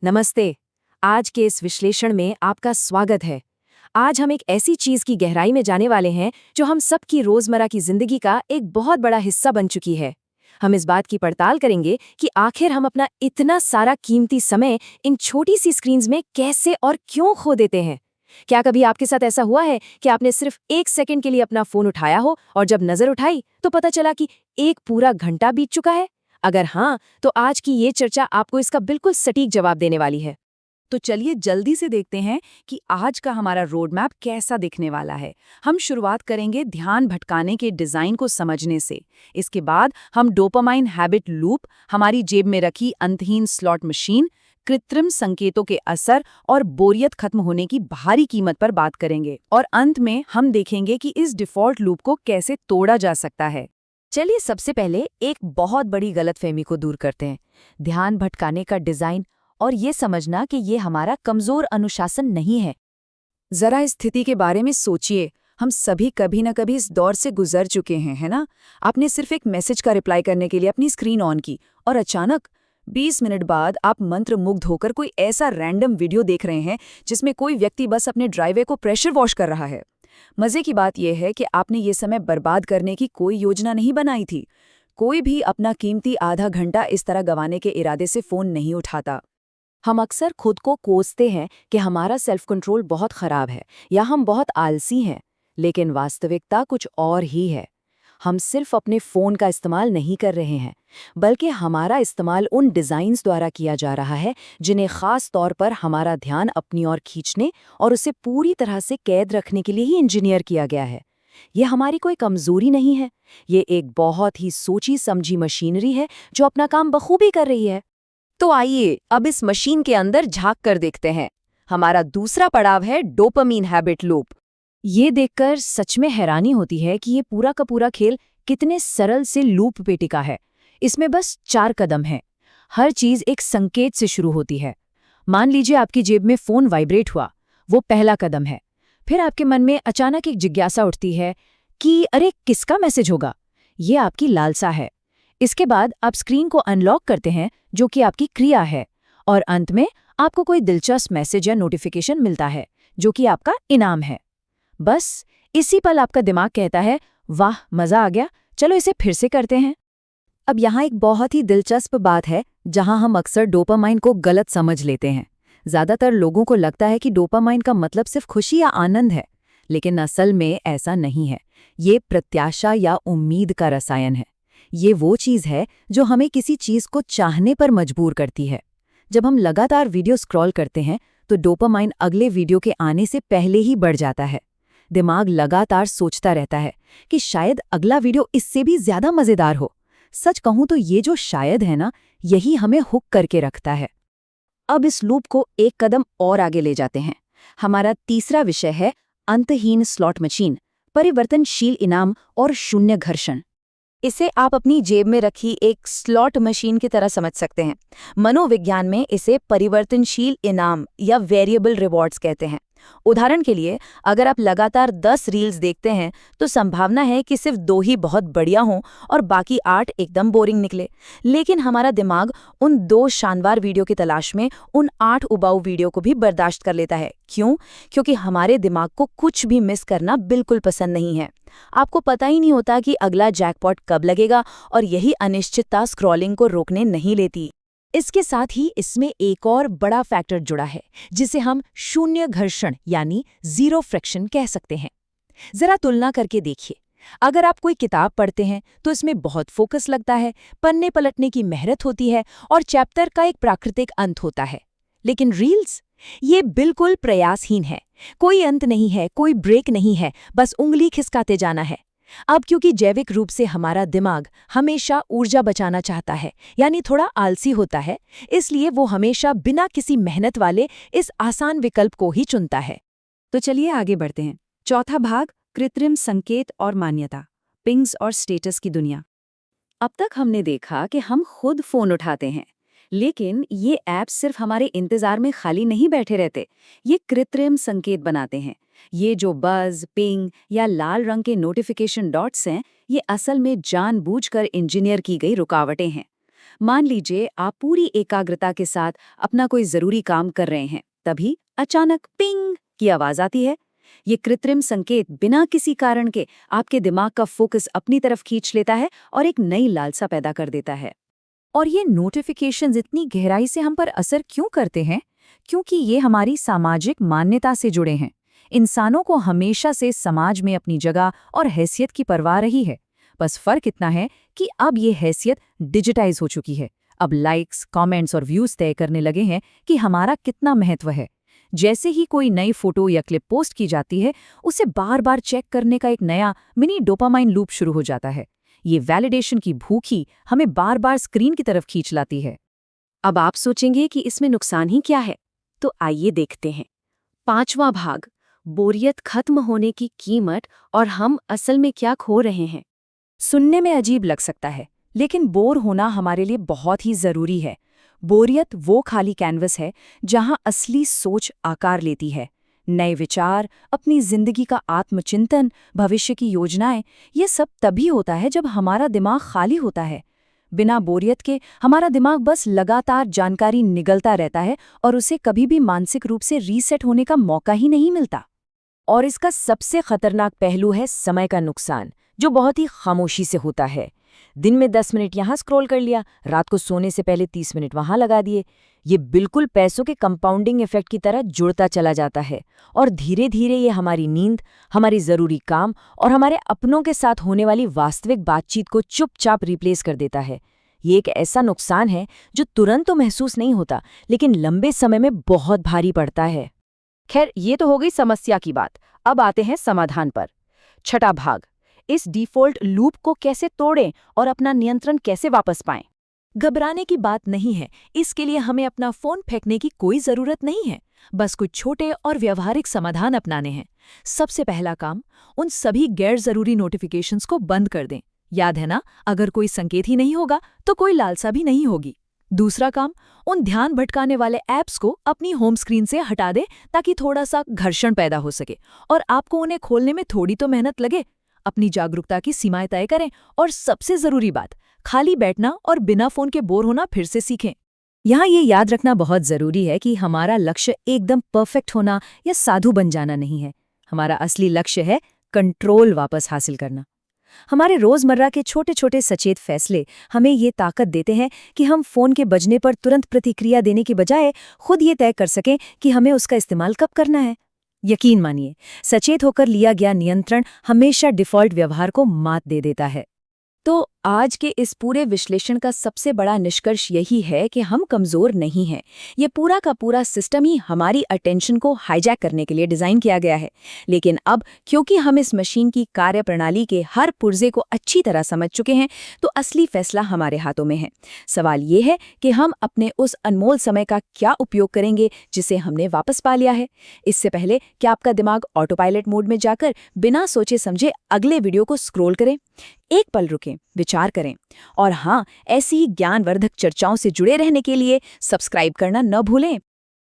नमस्ते। आज के इस विश्लेषण में आपका स्वागत है। आज हम एक ऐसी चीज की गहराई में जाने वाले हैं जो हम सबकी रोजमर्रा की जिंदगी का एक बहुत बड़ा हिस्सा बन चुकी है। हम इस बात की पड़ताल करेंगे कि आखिर हम अपना इतना सारा कीमती समय इन छोटी सी स्क्रीन्स में कैसे और क्यों खो देते हैं। क्या कभी आपके साथ ऐसा हुआ है कि आपने सिर्फ 1 सेकंड के लिए अपना फोन उठाया हो और जब नजर उठाई तो पता चला कि एक पूरा घंटा बीत चुका है? अगर हाँ, तो आज की ये चर्चा आपको इसका बिल्कुल सटीक जवाब देने वाली है। तो चलिए जल्दी से देखते हैं कि आज का हमारा रोड मैप कैसा दिखने वाला है। हम शुरुआत करेंगे ध्यान भटकाने के डिजाइन को समझने से। इसके बाद हम डोपामाइन हैबिट लूप, हमारी जेब में रखी अंतहीन स्लॉट मशीन, कृत्रिम संकेतों के असर और बोरियत खत्म होने की भारी कीमत पर बात करेंगे। और अंत में हम देखेंगे कि इस डिफॉल्ट लूप को कैसे तोड़ा जा सकता है। चलिए सबसे पहले एक बहुत बड़ी गलतफहमी को दूर करते हैं, ध्यान भटकाने का डिजाइन, और ये समझना कि ये हमारा कमजोर अनुशासन नहीं है। जरा इस स्थिति के बारे में सोचिए। हम सभी कभी न कभी इस दौर से गुजर चुके हैं, है ना? आपने सिर्फ एक मैसेज का रिप्लाई करने के लिए अपनी स्क्रीन ऑन की और अचानक 20 मिनट बाद आप मंत्रमुग्ध होकर कोई ऐसा रैंडम वीडियो देख रहे हैं जिसमें कोई व्यक्ति बस अपने ड्राइवे को प्रेशर वॉश कर रहा है। मजे की बात यह है कि आपने ये समय बर्बाद करने की कोई योजना नहीं बनाई थी। कोई भी अपना कीमती आधा घंटा इस तरह गंवाने के इरादे से फोन नहीं उठाता। हम अक्सर खुद को कोसते हैं कि हमारा सेल्फ कंट्रोल बहुत खराब है या हम बहुत आलसी हैं, लेकिन वास्तविकता कुछ और ही है। हम सिर्फ अपने फ़ोन का इस्तेमाल नहीं कर रहे हैं, बल्कि हमारा इस्तेमाल उन डिज़ाइंस द्वारा किया जा रहा है जिन्हें ख़ास तौर पर हमारा ध्यान अपनी ओर खींचने और उसे पूरी तरह से कैद रखने के लिए ही इंजीनियर किया गया है। ये हमारी कोई कमज़ोरी नहीं है, ये एक बहुत ही सोची समझी मशीनरी है जो अपना काम बखूबी कर रही है। तो आइए अब इस मशीन के अंदर झांक कर देखते हैं। हमारा दूसरा पड़ाव है डोपामीन हैबिट लूप। ये देखकर सच में हैरानी होती है कि ये पूरा का पूरा खेल कितने सरल से लूप पे टिका है। इसमें बस 4 कदम हैं। हर चीज एक संकेत से शुरू होती है। मान लीजिए आपकी जेब में फोन वाइब्रेट हुआ, वो पहला कदम है। फिर आपके मन में अचानक एक जिज्ञासा उठती है कि अरे किसका मैसेज होगा? ये आपकी लालसा है। इसके बाद आप स्क्रीन को अनलॉक करते हैं, जो कि आपकी क्रिया है, और अंत में आपको कोई दिलचस्प मैसेज या नोटिफिकेशन मिलता है, जो कि आपका इनाम है। बस इसी पल आपका दिमाग कहता है, वाह मजा आ गया, चलो इसे फिर से करते हैं। अब यहाँ एक बहुत ही दिलचस्प बात है जहाँ हम अक्सर डोपामाइन को गलत समझ लेते हैं। ज्यादातर लोगों को लगता है कि डोपामाइन का मतलब सिर्फ खुशी या आनंद है, लेकिन असल में ऐसा नहीं है। ये प्रत्याशा या उम्मीद का रसायन है। ये वो चीज़ है जो हमें किसी चीज़ को चाहने पर मजबूर करती है। जब हम लगातार वीडियो स्क्रॉल करते हैं तो डोपामाइन अगले वीडियो के आने से पहले ही बढ़ जाता है। दिमाग लगातार सोचता रहता है कि शायद अगला वीडियो इससे भी ज्यादा मजेदार हो। सच कहूं तो ये जो शायद है ना, यही हमें हुक करके रखता है। अब इस लूप को एक कदम और आगे ले जाते हैं। हमारा तीसरा विषय है अंतहीन स्लॉट मशीन, परिवर्तनशील इनाम और शून्य घर्षण। इसे आप अपनी जेब में रखी एक स्लॉट मशीन की तरह समझ सकते हैं। मनोविज्ञान में इसे परिवर्तनशील इनाम या वेरिएबल रिवॉर्ड्स कहते हैं। उदाहरण के लिए, अगर आप लगातार 10 रील्स देखते हैं तो संभावना है कि सिर्फ 2 ही बहुत बढ़िया हों और बाकी 8 एकदम बोरिंग निकले। लेकिन हमारा दिमाग उन 2 शानदार वीडियो की तलाश में उन 8 उबाऊ वीडियो को भी बर्दाश्त कर लेता है। क्यों? क्योंकि हमारे दिमाग को कुछ भी मिस करना बिल्कुल पसंद नहीं है। आपको पता ही नहीं होता कि अगला जैकपॉट कब लगेगा, और यही अनिश्चितता स्क्रॉलिंग को रोकने नहीं लेती। इसके साथ ही इसमें एक और बड़ा फैक्टर जुड़ा है जिसे हम शून्य घर्षण यानी जीरो फ्रिक्शन कह सकते हैं। जरा तुलना करके देखिए। अगर आप कोई किताब पढ़ते हैं तो इसमें बहुत फोकस लगता है, पन्ने पलटने की मेहनत होती है और चैप्टर का एक प्राकृतिक अंत होता है। लेकिन रील्स, ये बिल्कुल प्रयासहीन है। कोई अंत नहीं है, कोई ब्रेक नहीं है, बस उंगली खिसकाते जाना है। अब क्योंकि जैविक रूप से हमारा दिमाग हमेशा ऊर्जा बचाना चाहता है, यानी थोड़ा आलसी होता है, इसलिए वो हमेशा बिना किसी मेहनत वाले इस आसान विकल्प को ही चुनता है। तो चलिए आगे बढ़ते हैं। चौथा भाग, कृत्रिम संकेत और मान्यता, पिंग्स और स्टेटस की दुनिया। अब तक हमने देखा कि हम खुद फोन उठाते हैं, लेकिन ये ऐप सिर्फ हमारे इंतजार में खाली नहीं बैठे रहते। ये कृत्रिम संकेत बनाते हैं। ये जो बज़, पिंग या लाल रंग के नोटिफिकेशन डॉट्स हैं, ये असल में जानबूझकर इंजीनियर की गई रुकावटें हैं। मान लीजिए आप पूरी एकाग्रता के साथ अपना कोई जरूरी काम कर रहे हैं, तभी अचानक पिंग की आवाज आती है। ये कृत्रिम संकेत बिना किसी कारण के आपके दिमाग का फोकस अपनी तरफ खींच लेता है और एक नई लालसा पैदा कर देता है। और ये नोटिफिकेशंस इतनी गहराई से हम पर असर क्यों करते हैं? क्योंकि ये हमारी सामाजिक मान्यता से जुड़े हैं। इंसानों को हमेशा से समाज में अपनी जगह और हैसियत की परवाह रही है। बस फर्क इतना है कि अब ये हैसियत डिजिटाइज हो चुकी है। अब लाइक्स, कमेंट्स और व्यूज तय करने लगे हैं कि हमारा कितना महत्व है। जैसे ही कोई नई फोटो या क्लिप पोस्ट की जाती है, उसे बार बार चेक करने का एक नया मिनी डोपामाइन लूप शुरू हो जाता है। ये वैलिडेशन की भूख ही हमें बार बार स्क्रीन की तरफ खींच लाती है। अब आप सोचेंगे कि इसमें नुकसान ही क्या है, तो आइए देखते हैं। 5वां भाग, बोरियत खत्म होने की कीमत और हम असल में क्या खो रहे हैं। सुनने में अजीब लग सकता है, लेकिन बोर होना हमारे लिए बहुत ही जरूरी है। बोरियत वो खाली कैनवस है जहां असली सोच आकार लेती है। नए विचार, अपनी जिंदगी का आत्मचिंतन, भविष्य की योजनाएं, ये सब तभी होता है जब हमारा दिमाग खाली होता है। बिना बोरियत के हमारा दिमाग बस लगातार जानकारी निगलता रहता है और उसे कभी भी मानसिक रूप से रीसेट होने का मौका ही नहीं मिलता। और इसका सबसे खतरनाक पहलू है समय का नुकसान, जो बहुत ही खामोशी से होता है। दिन में 10 मिनट यहाँ स्क्रॉल कर लिया, रात को सोने से पहले 30 मिनट वहाँ लगा दिए। ये बिल्कुल पैसों के कंपाउंडिंग इफेक्ट की तरह जुड़ता चला जाता है और धीरे धीरे ये हमारी नींद, हमारी ज़रूरी काम और हमारे अपनों के साथ होने वाली वास्तविक बातचीत को चुपचाप रिप्लेस कर देता है। ये एक ऐसा नुकसान है जो तुरंत तो महसूस नहीं होता, लेकिन लंबे समय में बहुत भारी पड़ता है। खैर, ये तो हो गई समस्या की बात। अब आते हैं समाधान पर। 6वां भाग, इस डिफ़ॉल्ट लूप को कैसे तोड़ें और अपना नियंत्रण कैसे वापस पाएं। घबराने की बात नहीं है, इसके लिए हमें अपना फोन फेंकने की कोई जरूरत नहीं है। बस कुछ छोटे और व्यवहारिक समाधान अपनाने हैं। सबसे पहला काम, उन सभी गैर जरूरी नोटिफिकेशंस को बंद कर दें। याद है ना, अगर कोई संकेत ही नहीं होगा तो कोई लालसा भी नहीं होगी। दूसरा काम, उन ध्यान भटकाने वाले ऐप्स को अपनी होम स्क्रीन से हटा दें ताकि थोड़ा सा घर्षण पैदा हो सके और आपको उन्हें खोलने में थोड़ी तो मेहनत लगे। अपनी जागरूकता की सीमाएं तय करें और सबसे जरूरी बात, खाली बैठना और बिना फोन के बोर होना फिर से सीखें। यहाँ ये याद रखना बहुत जरूरी है कि हमारा लक्ष्य एकदम परफेक्ट होना या साधु बन जाना नहीं है। हमारा असली लक्ष्य है कंट्रोल वापस हासिल करना। हमारे रोजमर्रा के छोटे छोटे सचेत फैसले हमें ये ताकत देते हैं कि हम फोन के बजने पर तुरंत प्रतिक्रिया देने की बजाय खुद ये तय कर सकें कि हमें उसका इस्तेमाल कब करना है। यकीन मानिए, सचेत होकर लिया गया नियंत्रण हमेशा डिफ़ॉल्ट व्यवहार को मात दे देता है। तो आज के इस पूरे विश्लेषण का सबसे बड़ा निष्कर्ष यही है कि हम कमज़ोर नहीं हैं। ये पूरा का पूरा सिस्टम ही हमारी अटेंशन को हाईजैक करने के लिए डिज़ाइन किया गया है। लेकिन अब क्योंकि हम इस मशीन की कार्यप्रणाली के हर पुर्जे को अच्छी तरह समझ चुके हैं, तो असली फैसला हमारे हाथों में है। सवाल ये है कि हम अपने उस अनमोल समय का क्या उपयोग करेंगे जिसे हमने वापस पा लिया है। इससे पहले क्या आपका दिमाग ऑटो पायलट मोड में जाकर बिना सोचे समझे अगले वीडियो को स्क्रॉल करें? एक पल रुकें, विचार करें। और हाँ, ऐसी ही ज्ञानवर्धक चर्चाओं से जुड़े रहने के लिए सब्सक्राइब करना न भूलें।